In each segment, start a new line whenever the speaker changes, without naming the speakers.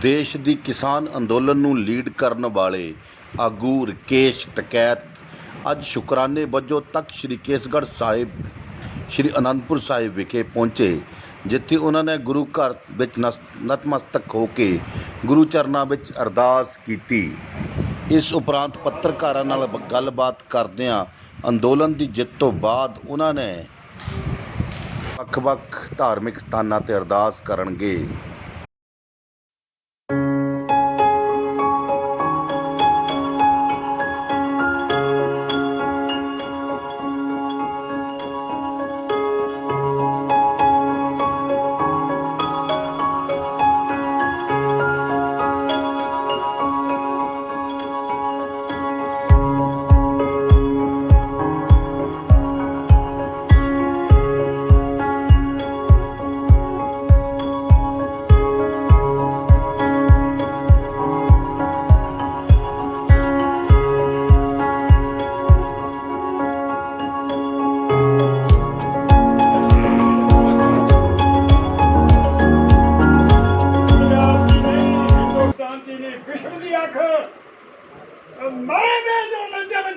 ਦੇਸ਼ ਦੀ ਕਿਸਾਨ ਅੰਦੋਲਨ ਨੂੰ ਲੀਡ ਕਰਨ ਵਾਲੇ ਆਗੂ ਰਾਕੇਸ਼ ਟਕੈਤ ਅੱਜ ਸ਼ੁਕਰਾਨੇ ਵਜੋਂ ਤਖਤ ਸ੍ਰੀ ਕੇਸਗੜ੍ਹ ਸਾਹਿਬ ਸ੍ਰੀ ਅਨੰਦਪੁਰ ਸਾਹਿਬ ਵਿਖੇ ਪਹੁੰਚੇ, ਜਿੱਥੇ ਉਹਨਾਂ ਨੇ ਗੁਰੂ ਘਰ ਵਿੱਚ ਨਤਮਸਤਕ ਹੋ ਕੇ ਗੁਰੂ ਚਰਨਾਂ ਵਿੱਚ ਅਰਦਾਸ ਕੀਤੀ। ਇਸ ਉਪਰੰਤ ਪੱਤਰਕਾਰਾਂ ਨਾਲ ਗੱਲਬਾਤ ਕਰਦਿਆਂ ਅੰਦੋਲਨ ਦੀ ਜਿੱਤ ਤੋਂ ਬਾਅਦ ਉਹਨਾਂ ਨੇ ਵੱਖ-ਵੱਖ ਧਾਰਮਿਕ ਸਥਾਨਾਂ 'ਤੇ ਅਰਦਾਸ ਕਰਨਗੇ।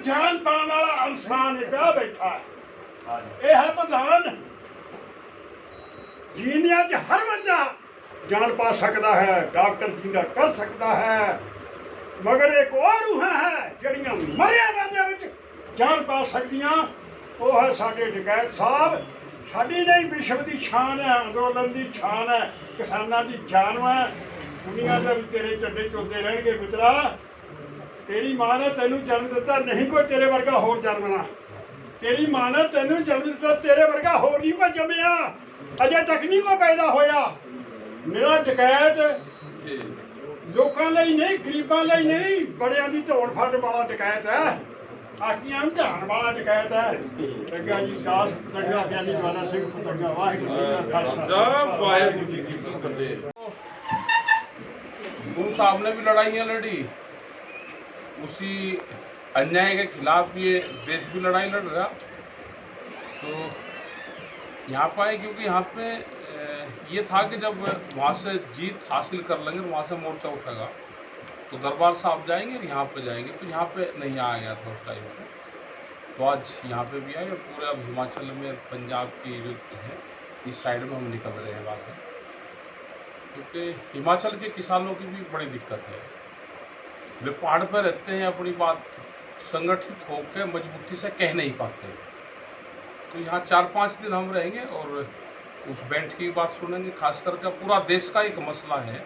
जान पाने वाला इंसान इतना बैठा है। यह है प्रधान दुनिया च हर बंदा जान पा सकता है, डॉक्टर जिंदा कर सकता है, मगर एक और रूह है जड़ियां मरिया बंदे विच जान पा सकदियां। वो है साडे डकैत साहब। साडी नहीं विश्व की शान है, अंदोलन की शान है, किसानों की जान है। दुनिया के तेरे झंडे चलते रहेंगे मित्रा। तेरी मां ने तेनू जन्म दिता, नहीं कोई तेरे वर्गा होर जन्मना। तेरी मां ने तेनू जन्म दिता, तेरे वर्गा होर नहीं कोई जमया, अजे तक नहीं कोई पैदा होया। मेरा डकैत लोकां लई नहीं, गरीबां लई नहीं, बड़ियां दी धौड़ फड़ वाला डकैत है, आकियां ढाण वाला डकैत है। दंगा जी दास, दंगा ज्ञानी ज्वाला सिंह, दंगा वाहिगुरू जी का खालसा वाहिगुरू जी की फतेह।
गुरु साहब ने भी लड़ाइयाँ लड़ी, उसी अन्याय के खिलाफ ये देश भी लड़ाई लड़ रहा। तो यहाँ पर आए क्योंकि यहाँ पे ये था कि जब वहाँ से जीत हासिल कर लेंगे, वहाँ से मोर्चा उठेगा तो दरबार साहब जाएंगे और यहाँ पे जाएंगे। तो यहाँ पे नहीं आ गया था उस टाइम पे, तो आज यहाँ पे भी आए और पूरे अब हिमाचल में, पंजाब की जो है इस साइड में हम निकल रहे हैं बात है, क्योंकि हिमाचल के किसानों की भी बड़ी दिक्कत है। वे पहाड़ पर रहते हैं, अपनी बात संगठित होकर मजबूती से कह नहीं पाते। तो यहाँ 4-5 दिन हम रहेंगे और उस बैंड की बात सुनेंगे। खास करके पूरा देश का एक मसला है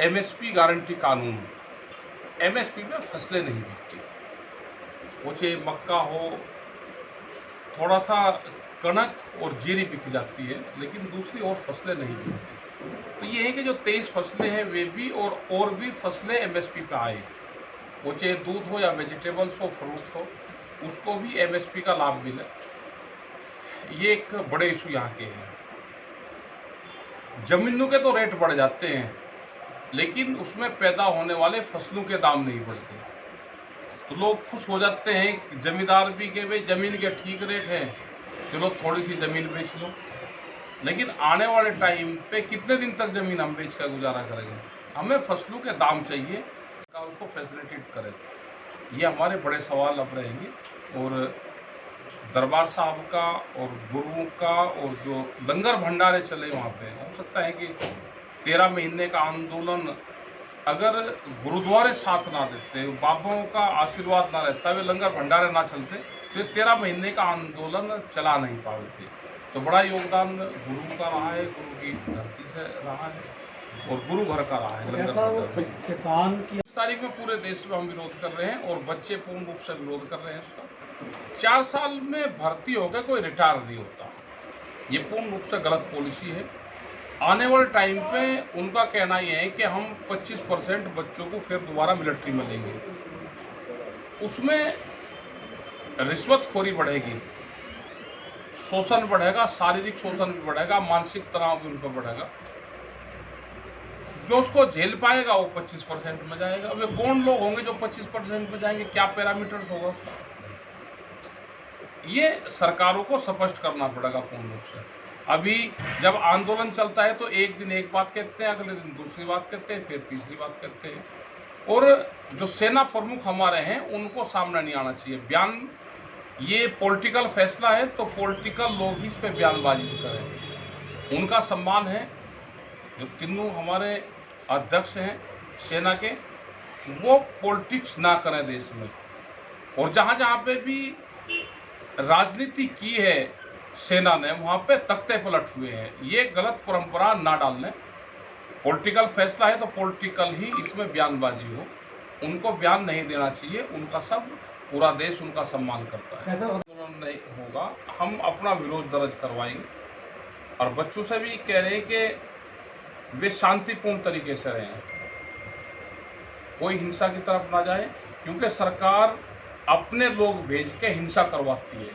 एमएसपी गारंटी कानून। एमएसपी में फसलें नहीं बिकती, वो चाहे मक्का हो, थोड़ा सा कणक और जीरी बिक जाती है, लेकिन दूसरी और फसलें नहीं बिकती। तो ये है कि जो 23 फसलें हैं वे भी और भी फसलें एमएसपी पे आए, वो चाहे दूध हो या वेजिटेबल्स हो, फ्रूट्स हो, उसको भी एमएसपी का लाभ मिले। ये एक बड़े इशू यहाँ के हैं। जमीनों के तो रेट बढ़ जाते हैं, लेकिन उसमें पैदा होने वाले फसलों के दाम नहीं बढ़ते। तो लोग खुश हो जाते हैं, जमींदार भी के भाई ज़मीन के ठीक रेट हैं, चलो थोड़ी सी ज़मीन बेच लो। लेकिन आने वाले टाइम पे कितने दिन तक ज़मीन हम बेच कर गुजारा करेंगे? हमें फसलों के दाम चाहिए, का उसको फैसिलिटेट करें। ये हमारे बड़े सवाल अब रहेंगे। और दरबार साहब का और गुरुओं का और जो लंगर भंडारे चले वहाँ पे, हो सकता है कि 13 महीने का आंदोलन अगर गुरुद्वारे साथ ना देते, बाबाओं का आशीर्वाद ना रहता, वे लंगर भंडारे ना चलते, तो 13 महीने का आंदोलन चला नहीं पाए थे। तो बड़ा योगदान गुरु का रहा है, गुरु की धरती से रहा है और गुरु घर का रहा है।
किसान की
इस तारीख में पूरे देश में हम विरोध कर रहे हैं और बच्चे पूर्ण रूप से विरोध कर रहे हैं उसका। 4 साल में भर्ती हो गया, कोई रिटायर नहीं होता, ये पूर्ण रूप से गलत पॉलिसी है। आने वाले टाइम पे उनका कहना यह है कि हम 25% बच्चों को फिर दोबारा मिलिट्री में लेंगे, उसमें रिश्वतखोरी बढ़ेगी, शोषण बढ़ेगा, शारीरिक शोषण भी बढ़ेगा, मानसिक तनाव भी उन पर बढ़ेगा। जो उसको झेल पाएगा वो 25% में जाएगा। वे कौन लोग होंगे जो 25% में जाएंगे? क्या पैरामीटर्स होगा उसका? ये सरकारों को स्पष्ट करना पड़ेगा पूर्ण रूप से। अभी जब आंदोलन चलता है तो एक दिन एक बात कहते हैं, अगले दिन दूसरी बात कहते हैं, फिर तीसरी बात कहते हैं। और जो सेना प्रमुख हमारे हैं उनको सामने नहीं आना चाहिए बयान। ये पॉलिटिकल फैसला है तो पॉलिटिकल लोग ही इस पे बयानबाजी करें। उनका सम्मान है, जो तीनों हमारे अध्यक्ष हैं सेना के, वो पॉलिटिक्स ना करें देश में। और जहाँ जहाँ पे भी राजनीति की है सेना ने, वहाँ पे तख्ते पलट हुए हैं। ये गलत परंपरा ना डालने। पॉलिटिकल फैसला है तो पॉलिटिकल ही इसमें बयानबाजी हो। उनको बयान नहीं देना चाहिए। उनका सब पूरा देश उनका सम्मान करता है। आंदोलन नहीं होगा, हम अपना विरोध दर्ज करवाएंगे। और बच्चों से भी कह रहे हैं कि वे शांतिपूर्ण तरीके से रहें, कोई हिंसा की तरफ ना जाए, क्योंकि सरकार अपने लोग भेज के हिंसा करवाती है।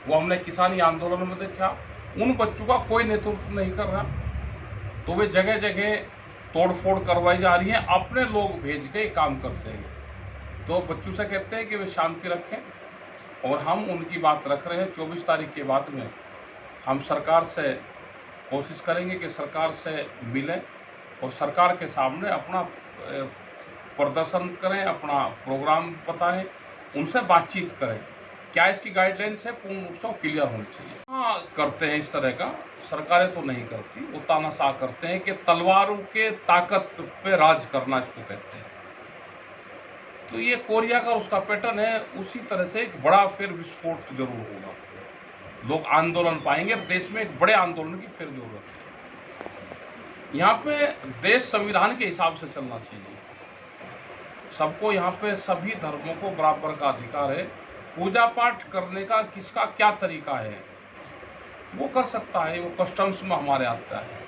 वो हमने किसानी आंदोलन में देखा, उन बच्चों का कोई नेतृत्व नहीं कर रहा, तो वे जगह जगह तोड़फोड़ करवाई जा रही है, अपने लोग भेज के काम करते हैं। तो बच्चों से कहते हैं कि वे शांति रखें, और हम उनकी बात रख रहे हैं। 24 तारीख के बाद में हम सरकार से कोशिश करेंगे कि सरकार से मिलें और सरकार के सामने अपना प्रदर्शन करें, अपना प्रोग्राम बताएं, उनसे बातचीत करें। क्या इसकी गाइडलाइंस है, पूर्ण रूप से क्लियर होनी चाहिए। हाँ, करते हैं इस तरह का, सरकारें तो नहीं करती। वो तानाशाह करते हैं कि तलवारों के ताकत पे राज करना इसको कहते हैं। तो ये कोरिया का उसका पैटर्न है। उसी तरह से एक बड़ा फिर विस्फोट जरूर होगा, लोग आंदोलन पाएंगे। देश में एक बड़े आंदोलन की फिर जरूरत है। यहाँ पे देश संविधान के हिसाब से चलना चाहिए। सबको यहाँ पे सभी धर्मों को बराबर का अधिकार है। पूजा पाठ करने का किसका क्या तरीका है वो कर सकता है, वो कस्टम्स में हमारे आता है।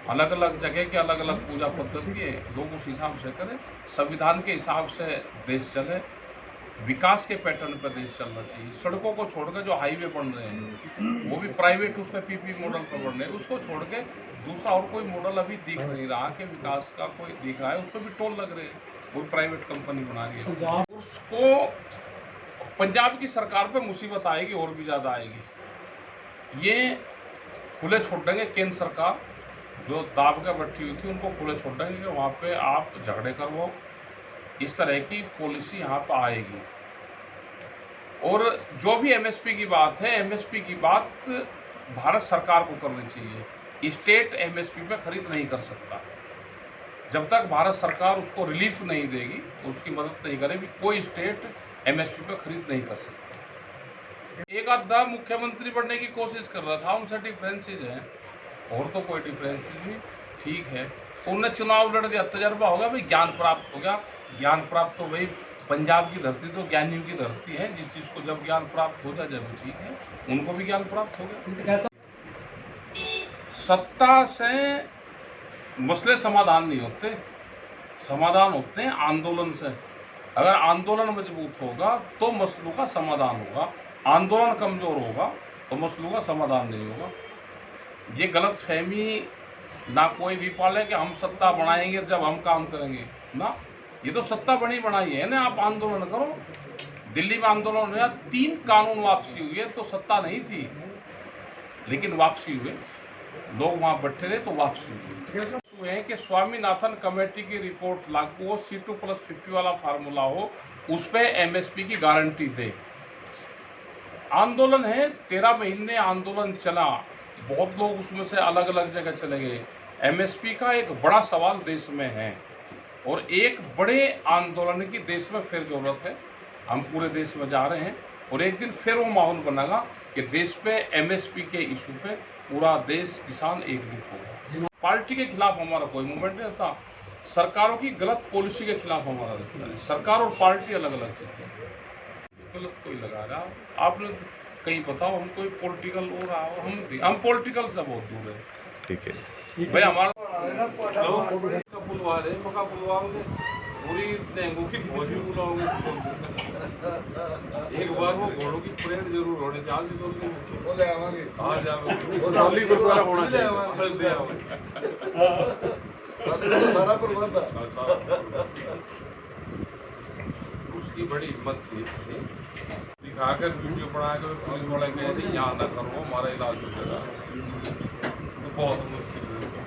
अलग अलग जगह के अलग अलग पूजा पद्धति है, लोग उस हिसाब से करें। संविधान के हिसाब से देश चले, विकास के पैटर्न पर देश चलना चाहिए। सड़कों को छोड़कर जो हाईवे बन रहे हैं वो भी प्राइवेट उस पर पीपी मॉडल पर बन रहे हैं। उसको छोड़ के दूसरा और कोई मॉडल अभी दिख नहीं रहा कि विकास का कोई दिख रहा है। उस पर भी टोल लग रहे हैं, वो प्राइवेट कंपनी बना रही है। उसको पंजाब की सरकार पे मुसीबत आएगी, और भी ज़्यादा आएगी। ये खुले छोड़ देंगे, केंद्र सरकार जो दाब के बैठी हुई थी उनको खुले छोड़ देंगे कि वहाँ पे आप झगड़े करवाओ। इस तरह की पॉलिसी यहाँ पर आएगी। और जो भी एमएसपी की बात है, एमएसपी की बात भारत सरकार को करनी चाहिए। स्टेट एमएसपी पे खरीद नहीं कर सकता। जब तक भारत सरकार उसको रिलीफ नहीं देगी, उसकी मदद नहीं करेगी, कोई स्टेट एमएसपी पे खरीद नहीं कर सकता। एक आधा मुख्यमंत्री बनने की कोशिश कर रहा था, उनसे डिफरेंसेज हैं, और तो कोई डिफरेंसेज नहीं, ठीक है। उनने चुनाव लड़ दिया, तजर्बा होगा, भाई ज्ञान प्राप्त हो गया। ज्ञान प्राप्त तो भाई पंजाब की धरती तो ज्ञानियों की धरती है। जिस चीज़ को जब ज्ञान प्राप्त हो जाए जब ठीक है, उनको भी ज्ञान प्राप्त हो गया। सत्ता से मसले समाधान नहीं होते, समाधान होते हैं आंदोलन से। अगर आंदोलन मजबूत होगा तो मसलों का समाधान होगा, आंदोलन कमजोर होगा तो मसलों का समाधान नहीं होगा। ये गलत फहमी ना कोई भी पाले कि हम सत्ता बनाएंगे जब हम काम करेंगे ना। ये तो सत्ता बनी बनाई है ना, आप आंदोलन करो। दिल्ली में आंदोलन हुआ, 3 कानून वापसी हुई है, तो सत्ता नहीं थी लेकिन वापसी हुए, लोग वहाँ बैठे रहे तो वापसी हुई है। कि स्वामीनाथन कमेटी की रिपोर्ट लागू हो, C2+50 वाला फार्मूला हो, उस पर एमएसपी की गारंटी दे। आंदोलन है, 13 महीने आंदोलन चला, बहुत लोग उसमें से अलग अलग जगह चले गए। एमएसपी का एक बड़ा सवाल देश में है, और एक बड़े आंदोलन की देश में फिर जरूरत है। हम पूरे देश में जा रहे हैं, और एक दिन फिर वो माहौल बनेगा कि देश पे एमएसपी के इशू पे पूरा देश किसान एकजुट होगा। पार्टी के खिलाफ हमारा कोई मूवमेंट नहीं रहता, सरकारों की गलत पॉलिसी के खिलाफ हमारा रहता है। सरकार और पार्टी अलग अलग चीज़ें हैं, गलत कोई लगा रहा, आपने कहीं बताओ, हम कोई पॉलिटिकल हो रहा हो, हम पॉलिटिकल से बहुत दूर है।
ठीक है
भाई हमारा पुलवार है, मका पुलवार में पूरी डेंगू की फौज भी बुलाओगे। एक बार वो घोड़ों की परेड जरूर होनी चाहिए। होना चाहिए। उसकी बड़ी हिम्मत थी। दिखाकर वीडियो बना कर पुलिस वाले कह रहे यहाँ ना करो हमारा इलाज हो जाएगा, तो बहुत मुश्किल है।